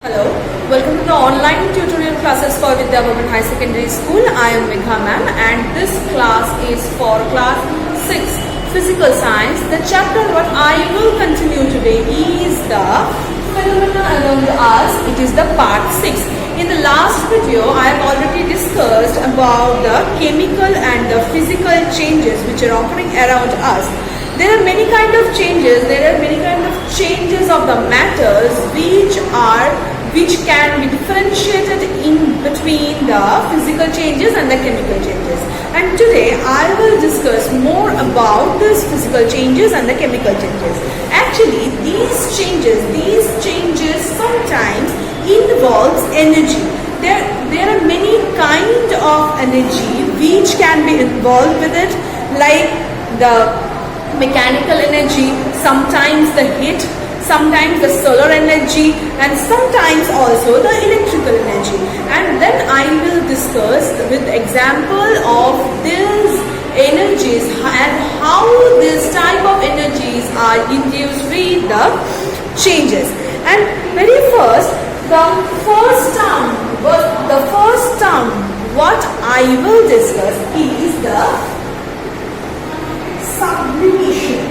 Hello, welcome to the online tutorial classes for Vidya Women High Secondary School. I am Megha ma'am and this class is for class 6 physical science. The chapter what I will continue today is the phenomena around us. It is the part 6. In the last video I have already discussed about the chemical and the physical changes which are occurring around us. There are many kind of changes. There are many kind of changes of the matters which can be differentiated in between the physical changes and the chemical changes. And today I will discuss more about these physical changes and the chemical changes. Actually, these changes sometimes involves energy. There are many kind of energy which can be involved with it, like the mechanical energy, sometimes the heat, sometimes the solar energy, and sometimes also the electrical energy. And then I will discuss with example of these energies and how this type of energies are induced with the changes. And very first, the first term what I will discuss is the sublimation.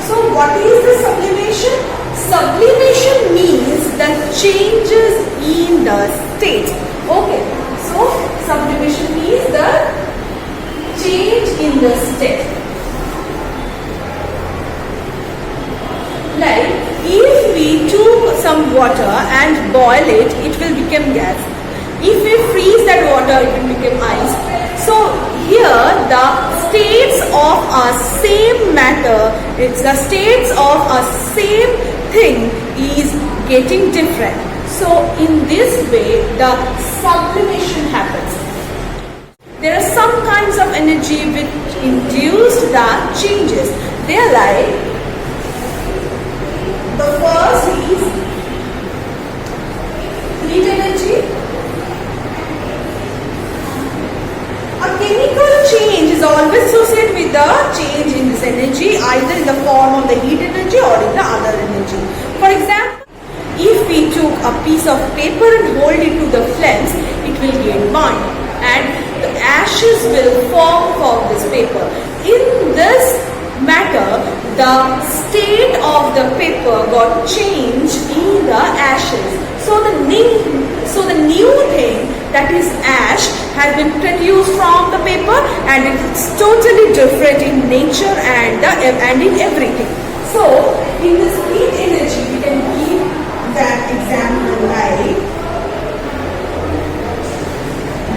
So what is the sublimation? Sublimation means the changes in the state. Okay, so sublimation means the change in the state. Like if we took some water and boil it, it will become gas. If we freeze that water, it will become ice. So here the states of a same matter, it's the states of a same thing is getting different. So in this way the sublimation happens. There are some kinds of energy which induce the changes. They are like, the first is heat energy. A chemical change is always associated with the change in this energy, either in the form of the heat energy or in the other energy. For example, if we took a piece of paper and hold it to the flames, it will get burned and the ashes will form from this paper. In this matter, the state of the paper got changed in the ashes. So the new thing, that is ash, has been produced from the paper and it's totally different in nature and in everything. So in this heat energy we can give that example like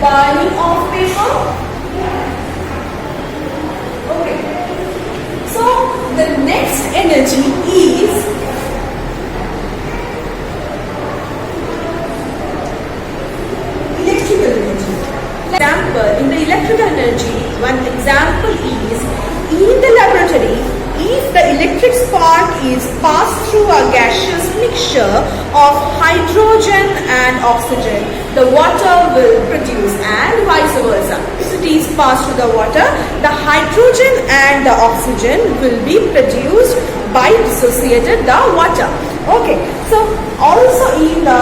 burning of paper. Okay. So the next energy is electrical energy. Example, in the electrical energy, one example is in the laboratory, if the electric spark is passed through a gaseous mixture of hydrogen and oxygen, the water will produce, and vice versa. If it is passed through the water, the hydrogen and the oxygen will be produced by dissociated the water. Okay, so also in the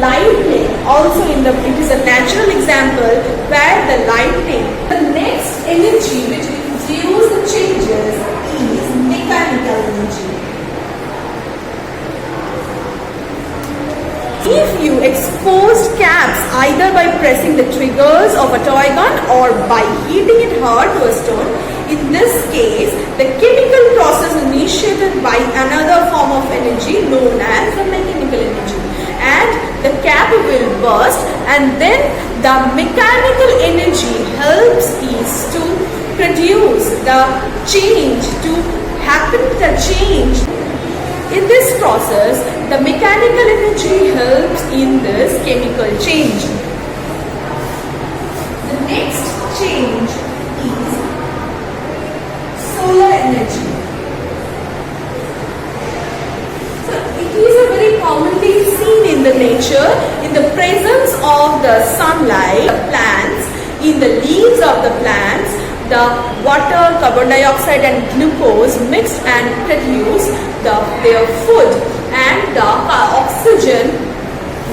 lightning, it is a natural example where the lightning, the next energy which induces the changes is mechanical energy. If you expose caps either by pressing the triggers of a toy gun or by heating it hard to a stone, in this case the chemical process initiated by another form of energy known as the mechanical energy, and the cap will burst, and then the mechanical energy helps is to produce the change, to happen the change. In this process, the mechanical energy helps in this chemical change. The next change is solar energy. So it is a very commonly seen in the nature, in the presence of the sunlight, the plants, in the leaves of the plants, the water, carbon dioxide and glucose mixed and produce their food, and the oxygen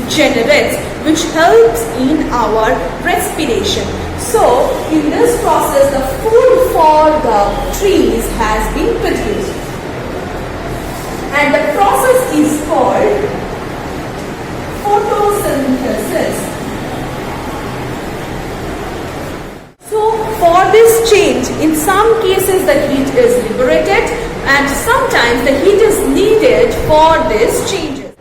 generates, which helps in our respiration. So in this process, the food for the trees has been produced, and the process is called photosynthesis. So for this change, in some cases the heat is liberated and sometimes the heat is needed for this changes.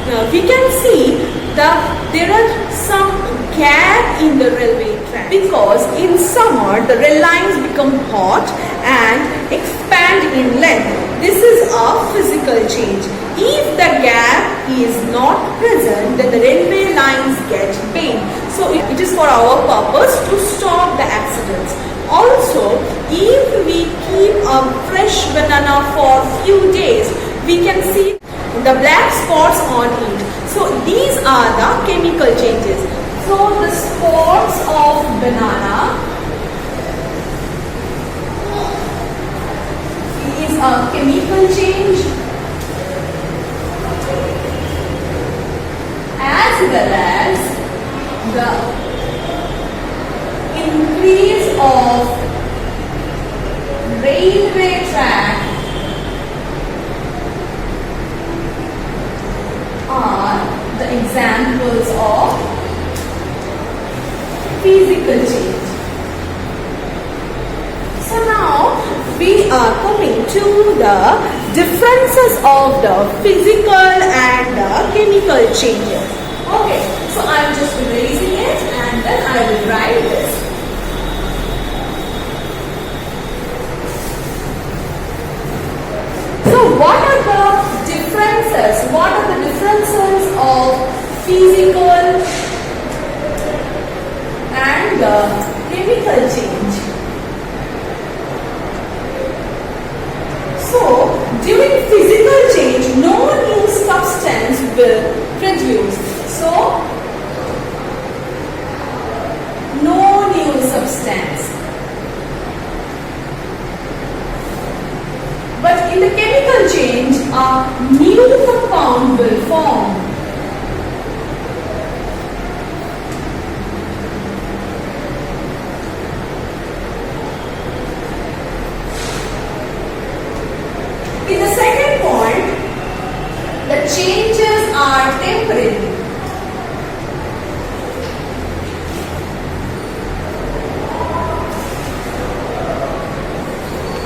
Now we can see that there are some gap in the railway track because in summer the rail lines become hot and expand in length. This is a physical change. If the gap is not present, then the railway lines get bent. So it is for our purpose to stop the accidents. Also, if we keep a fresh banana for few days, we can see the black spots on it. So these are the chemical changes. So the spots of banana is a chemical change, as well as the increase of railway track are the examples of physical change. So now we are coming to the differences of the physical and the chemical changes. Okay, so I am just erasing it and then I will write this. So what are the differences? What are the differences of physical and the chemical change? So during physical change, no new substance will produce. So no new substance. But in the chemical change, a new compound will form. In the second point, the changes are temporary.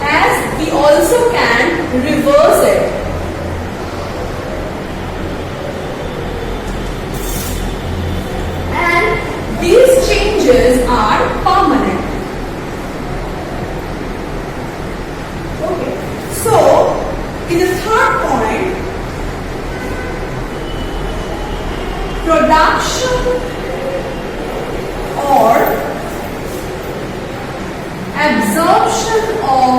As we also can reverse it. And these changes are permanent. Okay, so in the third point, production or absorption of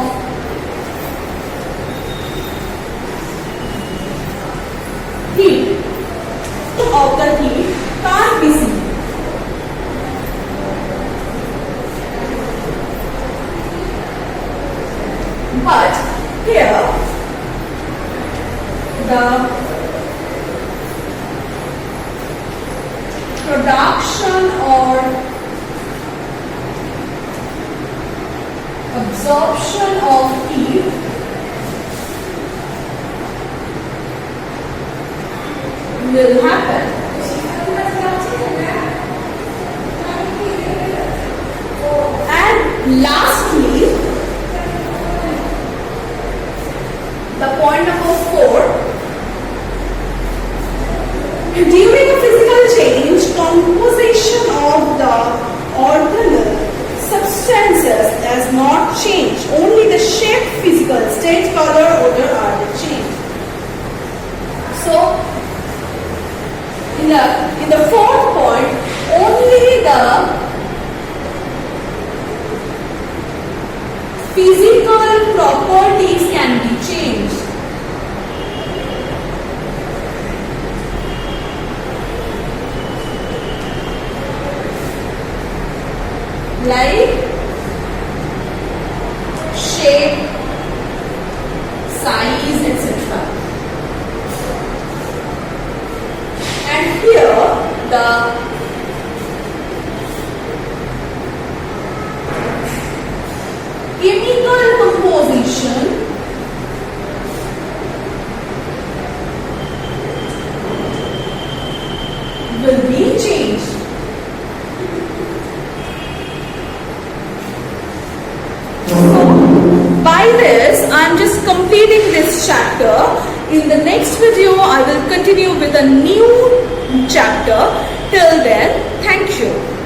heat of the heat can't be seen. But here the production or absorption of heat will happen. And lastly, the point number 4. During a physical change, composition of the organelle substances does not change. Only the shape, physical state, color, odor are the change. So, in the fourth point, only the physical properties can be changed. Like shape, size, etc. the chemical composition will be changed. By this, I am just completing this chapter. In the next video, I will continue with a new chapter. Till then, thank you.